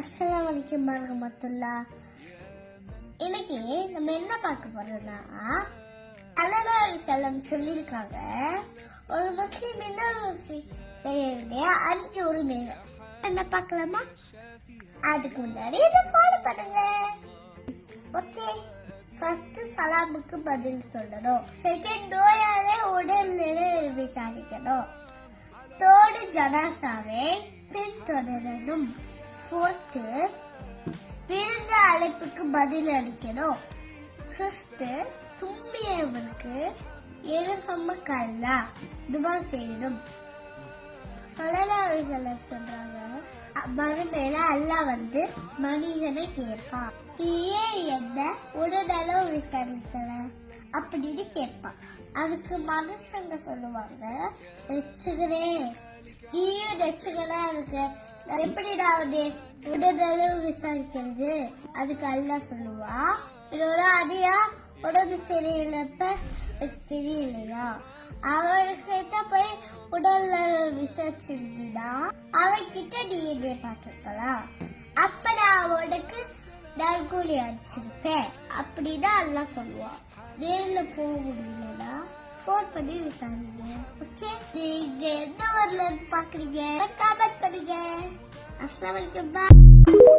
அஸ்ஸலாமு அலைக்கும் வரஹ்மத்துல்லாஹ். இன்னைக்கு நம்ம என்ன பார்க்க போறோம்னா, அல்லாஹ் ஸல்லம் சொல்லியிருக்காங்க, ஒரு முஸ்லிம் இன்னொரு முஸ்லிம் செய்ய வேண்டிய 5 உரிமைகள். என்ன பார்க்கலாமா? அதுக்கு முன்னாடி இதை ஃபாலோ பண்ணுங்க. ஓகே, ஃபர்ஸ்ட் சலாமுக்கு பதில் சொல்லணும். செகண்ட், நோயாளி உடல்நிலை விசாரிக்கணும். தேர்டு, ஜனாசாவை பின்தொடரணும். ஃபோர்த்து, விருந்த அழைப்புக்கு பதில் அளிக்கணும். ஃபிஃப்த், தும்பியவனுக்கு எதிர்கம்மக்கல்லா துவா செய்யணும். சொல்றாங்க, மறுமையில அல்லாஹ் வந்து மனிதனை கேட்பான், ஏன் என்ன உடனளவு விசாரிக்கல அப்படின்னு கேட்பான். அதுக்கு மனுஷங்க சொல்லுவாங்க, நெச்சுகிறே நீயும் நெச்சுகளா இருக்கு, எப்படி நான் உடனளவு விசாரிக்கிறது? அதுக்கு அல்லாஹ் சொல்லுவா, என்னோட அடியா உடம்பு சரியில்லப்ப தெரியலையா, அவர்கிட்ட போய் உடல் விசாரிச்சிருந்தா அவன்கிட்ட நீ என்ன பார்த்துக்கலாம், அப்ப நான் உனக்கு நற்கூலி அடிச்சிருப்பேன் அப்படின்னு அல்லாஹ் சொல்லுவான். நேர்ல போக முடியலன்னா போன் பண்ணி விசாரிங்க. ஓகே, நீங்க எந்த ஊர்ல பாக்குறீங்க கமெண்ட் பண்ணுங்க. அஸ்ஸலாமு அலைக்கும்.